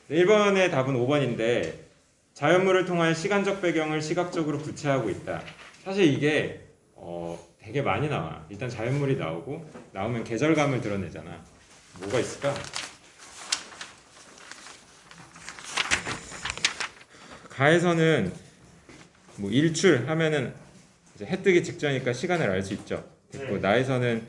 1번의 답은 5번인데 자연물을 통한 시간적 배경을 시각적으로 구체하고 있다. 사실 이게 되게 많이 나와. 일단 자연물이 나오면 계절감을 드러내잖아. 뭐가 있을까? 가에서는 뭐 일출 하면은 이제 해 뜨기 직전이니까 시간을 알 수 있죠. 됐고 나에서는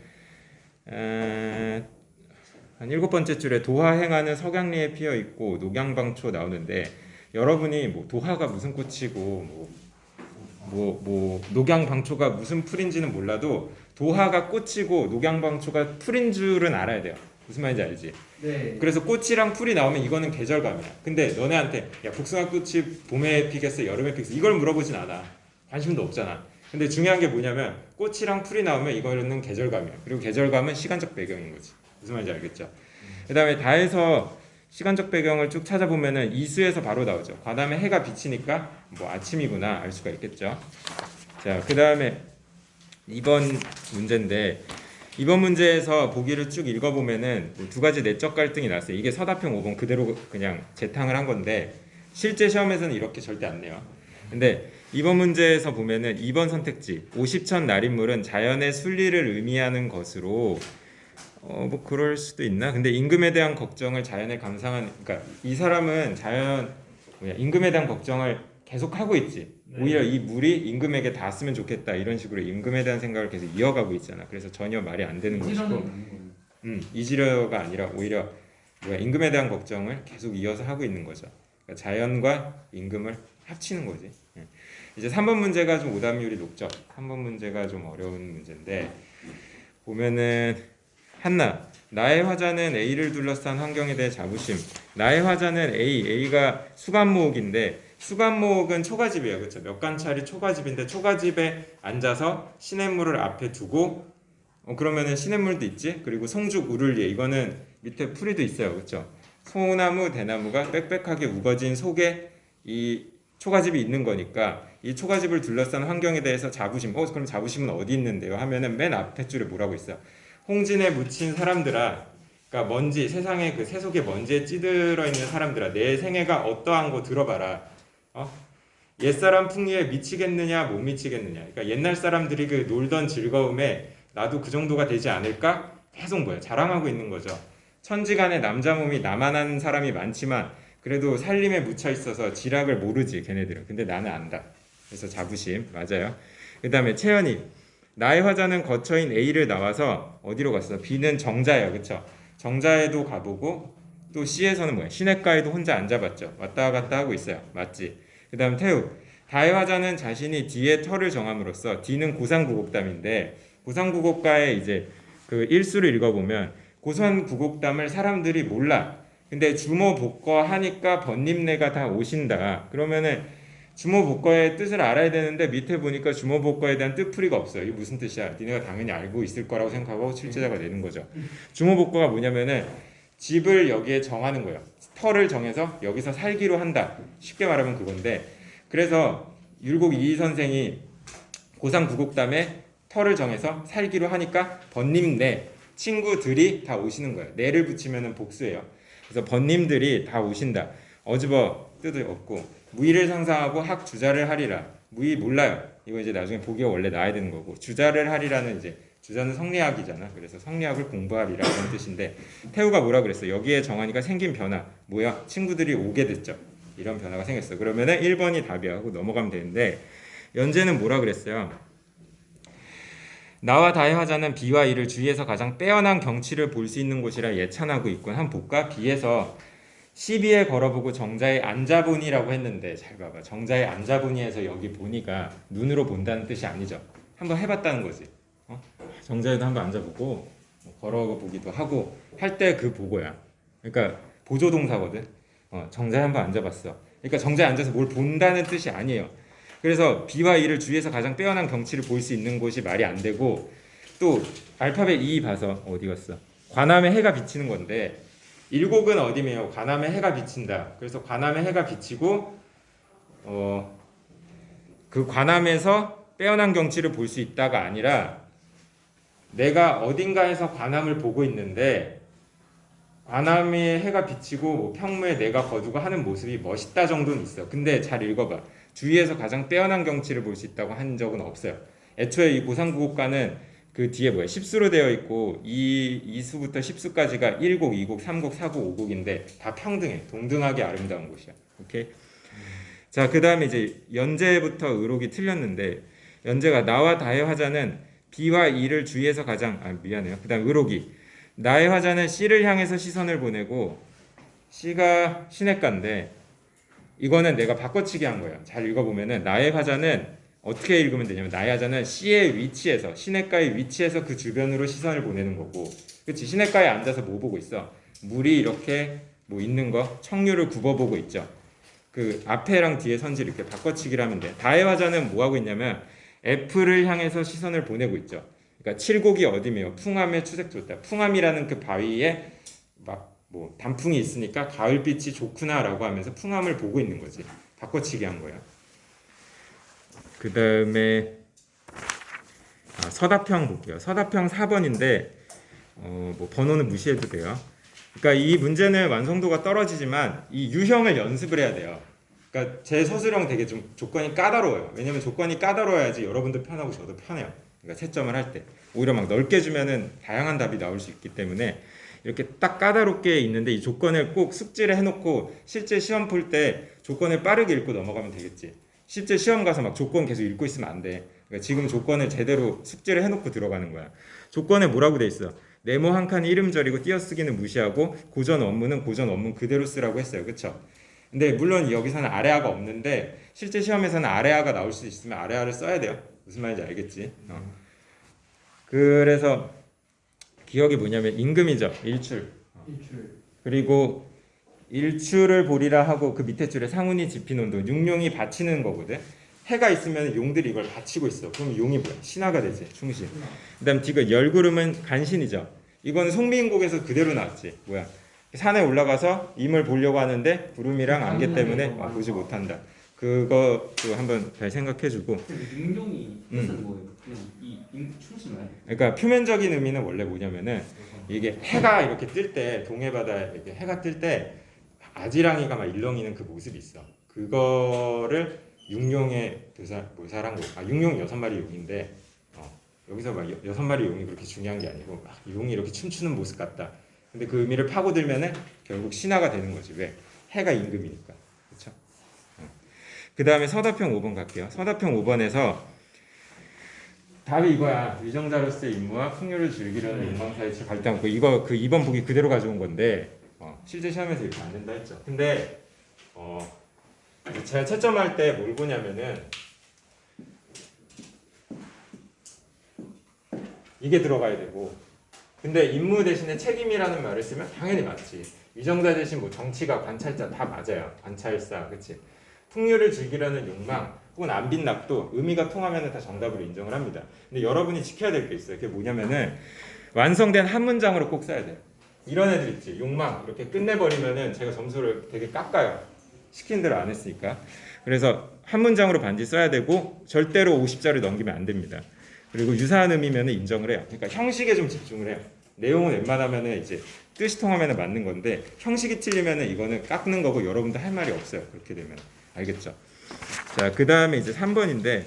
한 7번째 줄에 도화 행하는 석양리에 피어 있고 녹양방초 나오는데 여러분이 뭐 도화가 무슨 꽃이고 뭐 녹양방초가 무슨 풀인지는 몰라도 도화가 꽃이고 녹양방초가 풀인 줄은 알아야 돼요. 무슨 말인지 알지? 네. 그래서 꽃이랑 풀이 나오면 이거는 계절감이야. 근데 너네한테 야 복숭아꽃이 봄에 피겠어 여름에 피겠어 이걸 물어보진 않아. 관심도 없잖아. 근데 중요한 게 뭐냐면 꽃이랑 풀이 나오면 이거는 계절감이야. 그리고 계절감은 시간적 배경인 거지. 무슨 말인지 알겠죠? 그 다음에 다에서 시간적 배경을 쭉 찾아보면은 이수에서 바로 나오죠. 그 다음에 해가 비치니까 뭐 아침이구나 알 수가 있겠죠. 자, 그 다음에 2번 문제인데 이번 문제에서 보기를 쭉 읽어보면은 두 가지 내적 갈등이 나왔어요. 이게 서답형 5번 그대로 그냥 재탕을 한 건데 실제 시험에서는 이렇게 절대 안 내요. 근데 이번 문제에서 보면은 2번 선택지 50천 날인물은 자연의 순리를 의미하는 것으로 뭐 그럴 수도 있나? 근데 임금에 대한 걱정을 자연에 감상한 그러니까 이 사람은 임금에 대한 걱정을 계속 하고 있지. 네. 오히려 이 물이 임금에게 닿았으면 좋겠다 이런 식으로 임금에 대한 생각을 계속 이어가고 있잖아. 그래서 전혀 말이 안 되는 것이고, 이지려가 아니라 오히려 임금에 대한 걱정을 계속 이어서 하고 있는 거죠. 그러니까 자연과 임금을 합치는 거지. 이제 3번 문제가 좀 오답률이 높죠. 3번 문제가 좀 어려운 문제인데 보면은 한나 나의 화자는 A를 둘러싼 환경에 대해 자부심. 나의 화자는 A가 수간모옥인데 수간모옥은 초가집이에요. 그렇죠? 몇 관찰이 초가집인데 초가집에 앉아서 시냇물을 앞에 두고 그러면은 시냇물도 있지. 그리고 송죽 우를리에 이거는 밑에 풀이도 있어요. 그렇죠? 소나무 대나무가 빽빽하게 우거진 속에 이 초가집이 있는 거니까 이 초가집을 둘러싼 환경에 대해서 자부심. 그럼 자부심은 어디 있는데요? 하면은 맨 앞에 줄에 뭐라고 있어요? 홍진에 묻힌 사람들아, 그러니까 먼지 세상에 그 세속의 먼지에 찌들어 있는 사람들아, 내 생애가 어떠한 거 들어봐라. 옛사람 풍류에 미치겠느냐 못 미치겠느냐. 그러니까 옛날 사람들이 그 놀던 즐거움에 나도 그 정도가 되지 않을까? 계속 자랑하고 있는 거죠. 천지간에 남자 몸이 나만한 사람이 많지만 그래도 살림에 묻혀 있어서 지락을 모르지 걔네들은. 근데 나는 안다. 그래서 자부심 맞아요. 그 다음에 채연이 나의 화자는 거처인 A를 나와서 어디로 갔어? B는 정자예요. 그쵸? 정자에도 가보고 또 C에서는 시냇가에도 혼자 앉아봤죠. 왔다 갔다 하고 있어요. 맞지? 그 다음 태우 다의 화자는 자신이 D의 터를 정함으로써 D는 고상구곡담인데 고상구곡가의 이제 그 일수를 읽어보면 고상구곡담을 사람들이 몰라. 근데 주모복거 하니까 번님네가 다 오신다. 그러면은 주모복거의 뜻을 알아야 되는데 밑에 보니까 주모복거에 대한 뜻풀이가 없어요. 이게 무슨 뜻이야? 니네가 당연히 알고 있을 거라고 생각하고 출제자가 내는 거죠. 주모복거가 뭐냐면은 집을 여기에 정하는 거예요. 터를 정해서 여기서 살기로 한다. 쉽게 말하면 그건데 그래서 율곡 이희 선생이 고상구곡담에 터를 정해서 살기로 하니까 번님네 친구들이 다 오시는 거예요. 네를 붙이면 복수예요. 그래서 번님들이 다 오신다. 어집어 뜻이 없고 무의를 상상하고 학 주자를 하리라. 무의 몰라요. 이거 이제 나중에 보기가 원래 나와야 되는 거고 주자를 하리라는 이제 주자는 성리학이잖아. 그래서 성리학을 공부하리라는 뜻인데 태우가 뭐라 그랬어? 여기에 정하니까 생긴 변화 뭐야? 친구들이 오게 됐죠. 이런 변화가 생겼어. 그러면은 1번이 답이야 하고 넘어가면 되는데 연재는 뭐라 그랬어요? 나와 다의 화자는 B와 E를 주위에서 가장 빼어난 경치를 볼 수 있는 곳이라 예찬하고 있군. 한 볼까? B에서 12에 걸어보고 정자에 앉아보니라고 했는데 잘 봐봐. 정자에 앉아보니에서 여기 보니가 눈으로 본다는 뜻이 아니죠. 한번 해봤다는 거지. 정자에도 한번 앉아보고 걸어보기도 하고 할 때 그 보고야. 그러니까 보조동사거든. 정자에 한번 앉아봤어. 그러니까 정자에 앉아서 뭘 본다는 뜻이 아니에요. 그래서 B와 E를 주위에서 가장 빼어난 경치를 볼 수 있는 곳이 말이 안 되고 또 알파벳 E 봐서 어디 갔어? 관암에 해가 비치는 건데 일곡은 어디매요? 관암에 해가 비친다. 그래서 관암에 해가 비치고 그 관암에서 빼어난 경치를 볼 수 있다가 아니라 내가 어딘가에서 관암을 보고 있는데 안암에 해가 비치고 뭐 평무에 내가 거두고 하는 모습이 멋있다 정도는 있어. 근데 잘 읽어봐. 주위에서 가장 빼어난 경치를 볼 수 있다고 한 적은 없어요. 애초에 이 고상구곡가는 그 뒤에 뭐야? 10수로 되어 있고 2수부터 10수까지가 1곡, 2곡, 3곡, 4곡, 5곡인데 다 평등해. 동등하게 아름다운 곳이야. 오케이? 자, 그 다음에 이제 연제부터 의록이 틀렸는데 연제가 나와 다의 화자는 B와 E를 주위에서 가장 미안해요. 그 다음 의록이 나의 화자는 C를 향해서 시선을 보내고 C가 시냇가인데 이거는 내가 바꿔치기 한 거예요. 잘 읽어보면은 나의 화자는 어떻게 읽으면 되냐면 나의 화자는 C의 위치에서 시냇가의 위치에서 그 주변으로 시선을 보내는 거고 그치 시냇가에 앉아서 뭐 보고 있어? 물이 이렇게 뭐 있는 거 청류를 굽어보고 있죠. 그 앞에랑 뒤에 선지 이렇게 바꿔치기를 하면 돼. 다의 화자는 뭐 하고 있냐면 F를 향해서 시선을 보내고 있죠. 그러니까 칠곡이 어디며 풍암의 추색 좋다. 풍암이라는 그 바위에 막 뭐 단풍이 있으니까 가을빛이 좋구나라고 하면서 풍암을 보고 있는 거지. 바꿔치기 한 거야. 그 다음에 서다평 볼게요. 서다평 4번인데 뭐 번호는 무시해도 돼요. 그러니까 이 문제는 완성도가 떨어지지만 이 유형을 연습을 해야 돼요. 그러니까 제 서술형 되게 좀 조건이 까다로워요. 왜냐면 조건이 까다로워야지 여러분도 편하고 저도 편해요. 그러니까 채점을 할 때 오히려 막 넓게 주면은 다양한 답이 나올 수 있기 때문에 이렇게 딱 까다롭게 있는데 이 조건을 꼭 숙지를 해놓고 실제 시험 풀 때 조건을 빠르게 읽고 넘어가면 되겠지. 실제 시험 가서 막 조건 계속 읽고 있으면 안 돼. 그러니까 지금 조건을 제대로 숙지를 해놓고 들어가는 거야. 조건에 뭐라고 돼 있어? 네모 한 칸이 이름절이고 띄어쓰기는 무시하고 고전 원문은 고전 원문 그대로 쓰라고 했어요. 그쵸? 근데 물론 여기서는 아래아가 없는데 실제 시험에서는 아래아가 나올 수 있으면 아래아를 써야 돼요. 무슨 말인지 알겠지? 그래서 기억이 뭐냐면 임금이죠. 일출. 그리고 일출을 보리라 하고 그 밑에 줄에 상운이 지피논도 육룡이 바치는 거거든. 해가 있으면 용들이 이걸 바치고 있어. 그럼 용이 뭐야? 신하가 되지. 충신. 그다음 디귿 열구름은 간신이죠. 이건 송미인곡에서 그대로 나왔지. 뭐야? 산에 올라가서 임을 보려고 하는데 구름이랑 안개 때문에 보지 못한다. 그것도 한번 잘 생각해주고. 육룡이 뜻은 뭐예요? 그냥 이 충신 말. 그러니까 표면적인 의미는 원래 뭐냐면은 이게 해가 이렇게 뜰 때 동해 바다에 이렇게 해가 뜰 때 아지랑이가 막 일렁이는 그 모습이 있어. 그거를 육룡의 묘사한 거. 육룡 6마리 용인데 여기서 막 6마리 용이 그렇게 중요한 게 아니고 막 용이 이렇게 춤추는 모습 같다. 근데 그 의미를 파고들면은 결국 신하가 되는 거지. 왜? 해가 임금이니까. 그렇죠? 그 다음에 서다평 5번 갈게요. 서다평 5번에서 답이 이거야. 위정자로서의 임무와 풍요를 즐기려는 인망사이치 발담고 이거 그 2번 보기 그대로 가져온 건데 실제 시험에서 이렇게 안 된다 했죠. 근데 제가 채점할 때 뭘 보냐면은 이게 들어가야 되고 근데 임무 대신에 책임이라는 말을 쓰면 당연히 맞지. 위정자 대신 뭐 정치가 관찰자 다 맞아요. 관찰사 그치. 풍요를 즐기려는 욕망 혹은 안빈낙도 의미가 통하면 다 정답으로 인정을 합니다. 근데 여러분이 지켜야 될 게 있어요. 그게 뭐냐면은 완성된 한 문장으로 꼭 써야 돼요. 이런 애들 있지. 욕망 이렇게 끝내버리면은 제가 점수를 되게 깎아요. 시킨 대로 안 했으니까. 그래서 한 문장으로 반드시 써야 되고 절대로 50자를 넘기면 안 됩니다. 그리고 유사한 의미면 인정을 해요. 그러니까 형식에 좀 집중을 해요. 내용은 웬만하면은 이제 뜻이 통하면 맞는 건데 형식이 틀리면은 이거는 깎는 거고 여러분도 할 말이 없어요. 그렇게 되면 알겠죠? 자, 그 다음에 이제 3번인데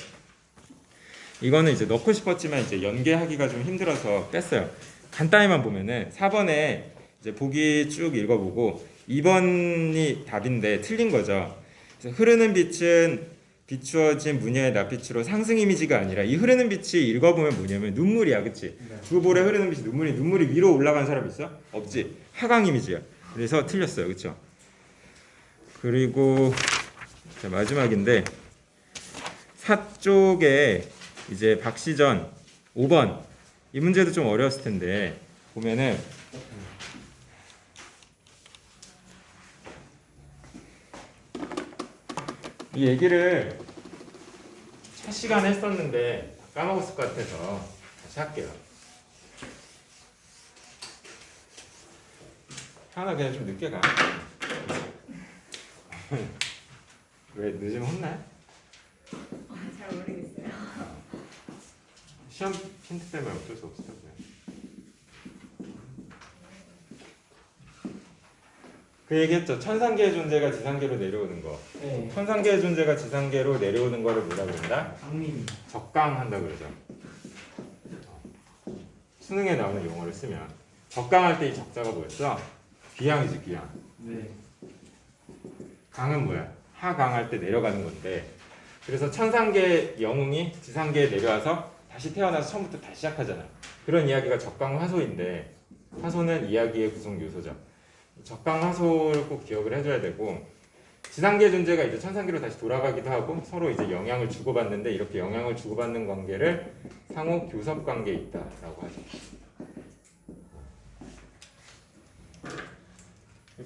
이거는 이제 넣고 싶었지만 이제 연계하기가 좀 힘들어서 뺐어요. 간단히만 보면은 4번에 이제 보기 쭉 읽어보고 2번이 답인데 틀린 거죠. 그래서 흐르는 빛은 비추어진 무녀의 낯빛으로 상승 이미지가 아니라 이 흐르는 빛이 읽어보면 뭐냐면 눈물이야, 그치? 두 볼에 흐르는 빛이 눈물이 위로 올라간 사람 있어? 없지. 하강 이미지야. 그래서 틀렸어요, 그렇죠? 그리고 자, 마지막인데 4쪽에 이제 박시전 5번 이 문제도 좀 어려웠을 텐데 보면은 이 얘기를 첫 시간에 했었는데 까먹었을 것 같아서 다시 할게요. 하나 그냥 좀 늦게 가. 왜 늦으면 혼나요? 잘 모르겠어요. 시험 힌트 때문에 어쩔 수 없어요. 그냥. 그 얘기했죠. 천상계의 존재가 지상계로 내려오는 거. 네. 천상계의 존재가 지상계로 내려오는 거를 뭐라고 그런다? 강림. 적강한다 그러죠. 수능에 나오는 용어를 쓰면 적강할 때 이 적자가 뭐였어? 귀양이지 귀양. 네. 강은 뭐야? 하강할 때 내려가는 건데 그래서 천상계 영웅이 지상계에 내려와서 다시 태어나서 처음부터 다시 시작하잖아. 그런 이야기가 적강화소인데 화소는 이야기의 구성 요소죠. 적강화소를 꼭 기억을 해줘야 되고 지상계 존재가 이제 천상계로 다시 돌아가기도 하고 서로 이제 영향을 주고받는데 이렇게 영향을 주고받는 관계를 상호 교섭 관계에 있다라고 하죠.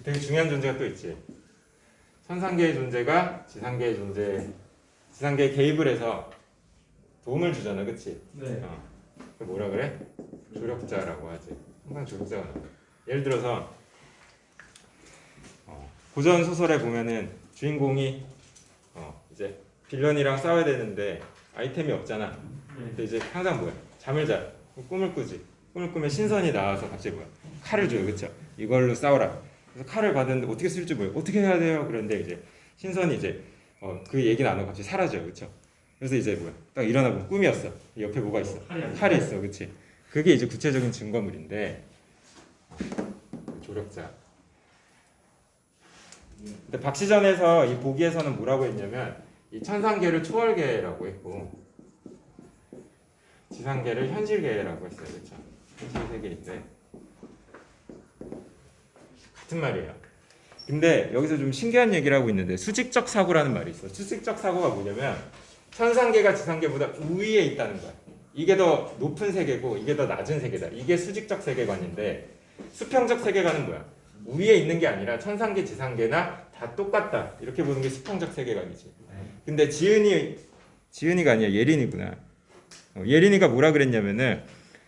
되게 중요한 존재가 또 있지. 천상계의 존재가 지상계에 개입을 해서 도움을 주잖아, 그치? 네. 그 뭐라 그래? 조력자라고 하지. 항상 조력자가 나와. 예를 들어서 고전 소설에 보면은 주인공이 이제 빌런이랑 싸워야 되는데 아이템이 없잖아. 근데 이제 항상 뭐야? 잠을 자. 꿈을 꾸지. 꿈을 꾸면 신선이 나와서 갑자기 뭐야? 칼을 줘요, 그쵸? 이걸로 싸워라. 그래서 칼을 받았는데 어떻게 쓸지 몰라. 어떻게 해야 돼요? 그런데 이제 신선이 이제 그 얘기는 안 하고 갑자기 사라져요, 그쵸? 그래서 이제 뭐야? 딱 일어나 보면 꿈이었어. 옆에 뭐가 있어? 칼이 있어, 그치? 그게 이제 구체적인 증거물인데 조력자. 근데 박시전에서 이 보기에서는 뭐라고 했냐면 이 천상계를 초월계라고 했고 지상계를 현실계라고 했어요, 그렇죠? 현실 세계인데 같은 말이에요. 근데 여기서 좀 신기한 얘기를 하고 있는데 수직적 사고라는 말이 있어. 수직적 사고가 뭐냐면 천상계가 지상계보다 우위에 있다는 거야. 이게 더 높은 세계고 이게 더 낮은 세계다. 이게 수직적 세계관인데 수평적 세계관은 뭐야? 위에 있는 게 아니라 천상계, 지상계나 다 똑같다. 이렇게 보는 게 수평적 세계관이지. 근데 지은이가 아니야. 예린이구나. 예린이가 뭐라 그랬냐면은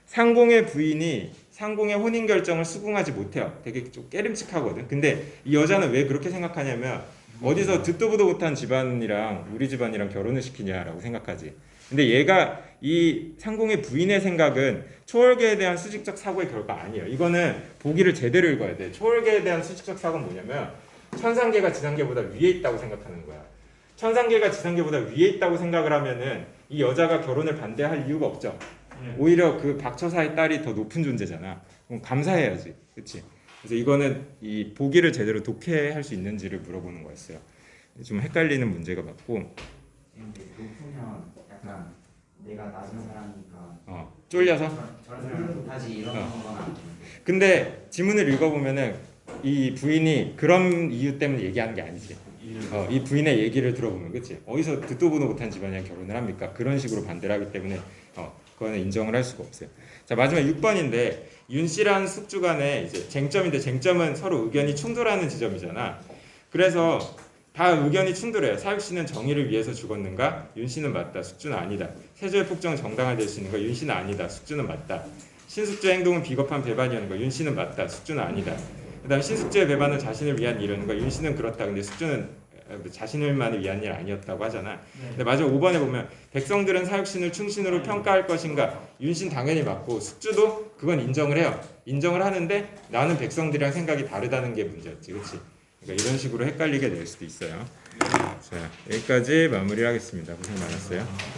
상공의 부인이 상공의 혼인 결정을 수긍하지 못해요. 되게 좀 깨름칙하거든. 근데 이 여자는 왜 그렇게 생각하냐면 어디서 듣도 보도 못한 집안이랑 우리 집안이랑 결혼을 시키냐라고 생각하지. 근데 얘가 이 상공의 부인의 생각은 초월계에 대한 수직적 사고의 결과 아니에요. 이거는 보기를 제대로 읽어야 돼. 초월계에 대한 수직적 사고는 뭐냐면 천상계가 지상계보다 위에 있다고 생각하는 거야. 천상계가 지상계보다 위에 있다고 생각을 하면은 이 여자가 결혼을 반대할 이유가 없죠. 오히려 그 박처사의 딸이 더 높은 존재잖아. 그럼 감사해야지, 그렇지? 그래서 이거는 이 보기를 제대로 독해할 수 있는지를 물어보는 거였어요. 좀 헷갈리는 문제가 맞고. 높으면 약간 내가 낮은 사람이니까 쫄려서. 저런 사람은 못하지 이런 건 아니에요. 근데 지문을 읽어보면은 이 부인이 그런 이유 때문에 얘기하는 게 아니지. 이 부인의 얘기를 들어보면, 그치? 어디서 듣도 보도 못한 집안이랑 결혼을 합니까? 그런 식으로 반대를 하기 때문에 그거는 인정을 할 수가 없어요. 자, 마지막 6번인데 윤 씨랑 숙주 간의 이제 쟁점인데 쟁점은 서로 의견이 충돌하는 지점이잖아. 그래서 다 의견이 충돌해요. 사육 씨는 정의를 위해서 죽었는가? 윤 씨는 맞다. 숙주는 아니다. 세조의 폭정은 정당화될 수 있는가? 윤 씨는 아니다. 숙주는 맞다. 신숙주의 행동은 비겁한 배반이었는가? 윤 씨는 맞다. 숙주는 아니다. 그다음 신숙주의 배반은 자신을 위한 일이었는가? 윤 씨는 그렇다. 근데 숙주는 자신을만을 위한 일 아니었다고 하잖아. 근데 마지막 5번에 보면 백성들은 사육신을 충신으로 평가할 것인가? 윤신 당연히 맞고 숙주도 그건 인정을 해요. 인정을 하는데 나는 백성들이랑 생각이 다르다는 게 문제였지, 그렇지? 그러니까 이런 식으로 헷갈리게 될 수도 있어요. 자, 여기까지 마무리하겠습니다. 고생 많았어요.